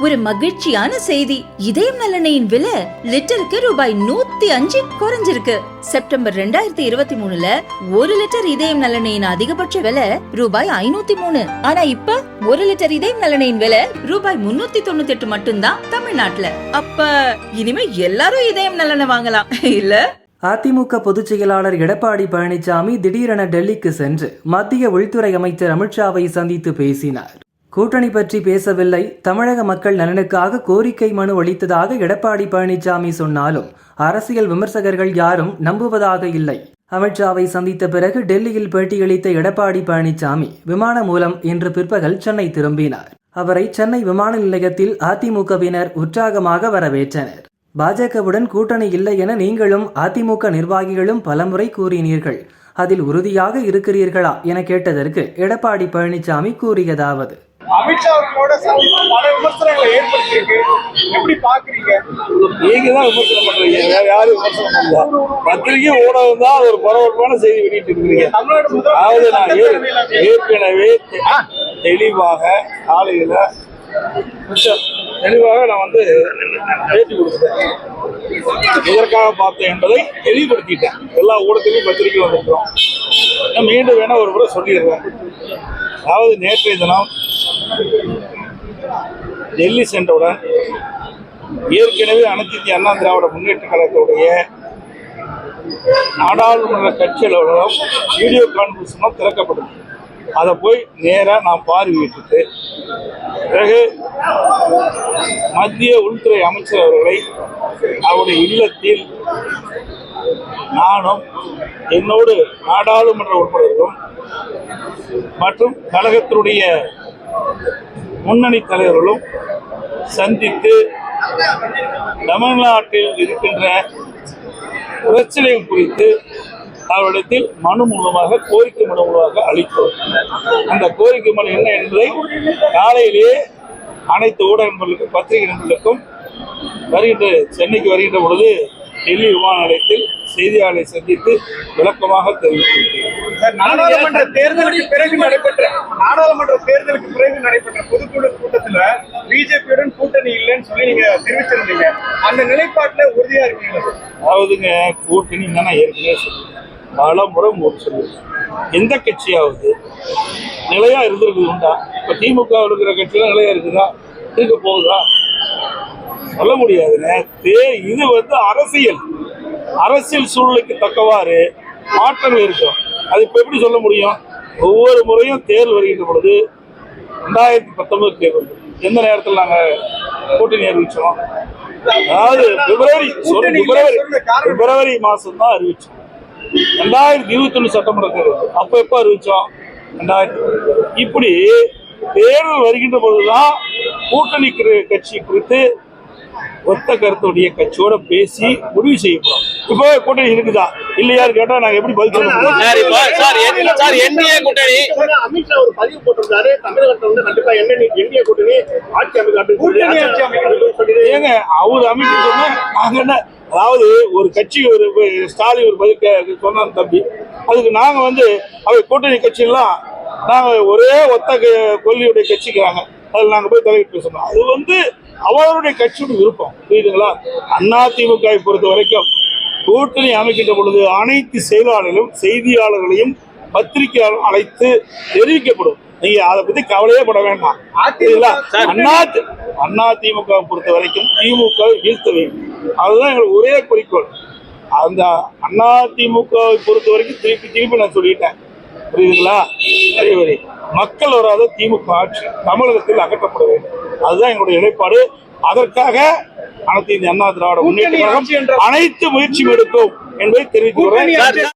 ஒரு மகிழ்ச்சியான செய்தி. இதயம் நல்லெண்ணெயின் விலை லிட்டருக்கு ரூபாய் 105 குறைஞ்சிருக்கு. செப்டம்பர் 2023ல 1 லிட்டர் இதயம் நல்லெண்ணெயின் அதிகபட்ச விலை ரூபாய் 503. ஆனா இப்ப 1 லிட்டர் இதயம் நல்லெண்ணெயின் விலை ரூபாய் 398 மட்டும்தான் தமிழ்நாட்டுல. அப்ப இனிமே எல்லாரும் இதயம் நல்லெண்ணெய் வாங்கலாம் இல்ல? அதிமுக பொதுச் செயலாளர் எடப்பாடி பழனிசாமி திடீரென டெல்லிக்கு சென்று மத்திய உள்துறை அமைச்சர் அமித்ஷாவை சந்தித்து பேசினார். கூட்டணி பற்றி பேசவில்லை, தமிழக மக்கள் நலனுக்காக கோரிக்கை மனு அளித்ததாக எடப்பாடி பழனிசாமி சொன்னாலும் அரசியல் விமர்சகர்கள் யாரும் நம்புவதாக இல்லை. அமித்ஷாவை சந்தித்த பிறகு டெல்லியில் பேட்டியளித்த எடப்பாடி பழனிசாமி விமானம் மூலம் இன்று பிற்பகல் சென்னை திரும்பினார். அவரை சென்னை விமான நிலையத்தில் அதிமுகவினர் உற்சாகமாக வரவேற்றனர். பாஜகவுடன் கூட்டணி இல்லை என நீங்களும் அதிமுக நிர்வாகிகளும் பலமுறை கூறினீர்கள், அதில் உறுதியாக இருக்கிறீர்களா என கேட்டதற்கு எடப்பாடி பழனிசாமி கூறியதாவது: அமித்ஷாவோட பல விமர்சனங்களை ஏற்படுத்தியிருக்கு, எப்படி பாக்குறீங்க? நீங்க தான் விமர்சனம் பண்றீங்க, வேற யாரும் விமர்சனம் பண்ணல. பத்திரிகை ஊடகம் தான் ஒரு பரபரப்பான செய்தி வெளியிட்டு இருக்கிறீங்க. அதாவது நான் ஏற்கனவே தெளிவாக காலையில நான் பேட்டி கொடுத்தேன். எதற்காக பார்த்தேன் என்பதை தெளிவுபடுத்திட்டேன். எல்லா ஊடகத்திலையும் பத்திரிகை வந்திருக்கிறோம். மீண்டும் வேணா ஒரு முறை சொல்லிடுறேன். அதாவது நேற்றைய தினம் டெல்லி சென்றவுடன் ஏற்கனவே அனைத்து இந்திய அண்ணா திராவிட முன்னேற்ற கழகத்துடைய நாடாளுமன்ற கட்சி அலுவலகம் வீடியோ கான்பரன்ஸ் திறக்கப்படும். அதை போய் நேராக நான் பார்வையிட்டு பிறகு மத்திய உள்துறை அமைச்சர் அவர்களை அவருடைய இல்லத்தில் நானும் என்னோடு நாடாளுமன்ற உறுப்பினர்களும் மற்றும் கழகத்தினுடைய முன்னணி தலைவர்களும் சந்தித்து தமிழ்நாட்டில் இருக்கின்ற பிரச்சனைகள் குறித்து அவரிடத்தில் மனு மூலமாக கோரிக்கை மனு மூலமாக அளித்தோம். அந்த கோரிக்கை மனு என்ன என்பதை காலையிலேயே அனைத்து ஊடக நண்பர்களுக்கும் பத்திரிகை நண்பர்களுக்கும் சென்னைக்கு வருகின்ற பொழுது டெல்லி விமான நிலையத்தில் செய்தியாளர்களை சந்தித்து விளக்கமாக தெரிவித்திருக்கிறேன். நாடாளுமன்ற தேர்தலுக்கு பிறகு நடைபெற்ற பொதுக்குழு கூட்டத்தில் பிஜேபியுடன் கூட்டணி இல்லைன்னு சொல்லி நீங்க தெரிவிச்சிருந்தீங்க. அந்த நிலைப்பாட்டுல உறுதியா இருக்கீங்க? அதாவதுங்க, கூட்டணி தானே ஏற்கனவே சொல்லுங்க, பல முறை சொல்லுங்க. எந்த கட்சியாவது நிலையா இருந்திருக்குது உண்டா? இப்ப திமுக இருக்கிற கட்சியெல்லாம் நிலையா இருக்குதா? இருக்க போகுதா? சொல்ல முடியாதுங்க. இது அரசியல் சூழ்நிலைக்கு தக்கவாறு மாற்றங்கள் இருக்கும். அது இப்ப எப்படி சொல்ல முடியும்? ஒவ்வொரு முறையும் தேர்தல் வருகின்ற பொழுது 2019 தேர்தல் எந்த நேரத்தில் நாங்க கூட்டணி அறிவிச்சோம்? அதாவது பிப்ரவரி மாசம் தான் அறிவிச்சோம். 2021 சட்டமன்ற தேர்தல் அப்ப எப்ப அறிவிச்சோம்? 2000. இப்படி தேர்தல் வருகின்ற பொழுதுதான் கூட்டணி கட்சி குறித்து ஒத்த கருத்துடைய கட்சியோட பேசி முடிவு செய்யப்படும். இப்போ கூட்டணி இருக்குதா இல்லையாரு கேட்டா நாங்க எப்படி பதில் சொல்ல முடியும்? அமித்ஷா ஒரு பதிவு போட்டிருக்காரு, தமிழகத்துல கண்டிப்பா என்டிஏ கூட்டணி ஆட்சி ஏங்க அவர் அமைக்க சொன்னா நாங்க என்ன? அதாவது ஒரு கட்சி ஒரு ஸ்டாலின் ஒரு பதில் சொன்னார் தம்பி, அதுக்கு நாங்க அவை கூட்டணி கட்சியெல்லாம் நாங்க ஒரே ஒத்த கொள்கையுடைய கட்சிக்கிறாங்க, அதில் நாங்க போய் தலையிட்டு பேசணும். அது அவருடைய கட்சியோட விருப்பம், புரியுதுங்களா? அதிமுக பொறுத்த வரைக்கும் கூட்டணி அமைக்கின்ற பொழுது அனைத்து செயலாளர்களும் செய்தியாளர்களையும் பத்திரிகையாளரும் அழைத்து தெரிவிக்கப்படும். நீங்க அதை பத்தி கவலையே பட வேண்டாம். அதிமுக பொறுத்த வரைக்கும் திமுக வீழ்த்த வேண்டும், அதுதான் எங்களுக்கு ஒரே குறிக்கோள். அந்த அதிமுகவை பொறுத்த வரைக்கும் திருப்பி நான் சொல்லிட்டேன், புரியுதுங்களா? அதே மக்கள் வராத திமுக ஆட்சி தமிழகத்தில் அகற்றப்பட வேண்டும், அதுதான் எங்களுடைய நிலைப்பாடு. அதற்காக அனைத்து இந்திய அண்ணா திராவிட முன்னேற்ற கழகம் அனைத்து முயற்சியும் எடுக்கும் என்பதை தெரிவித்துள்ளேன்.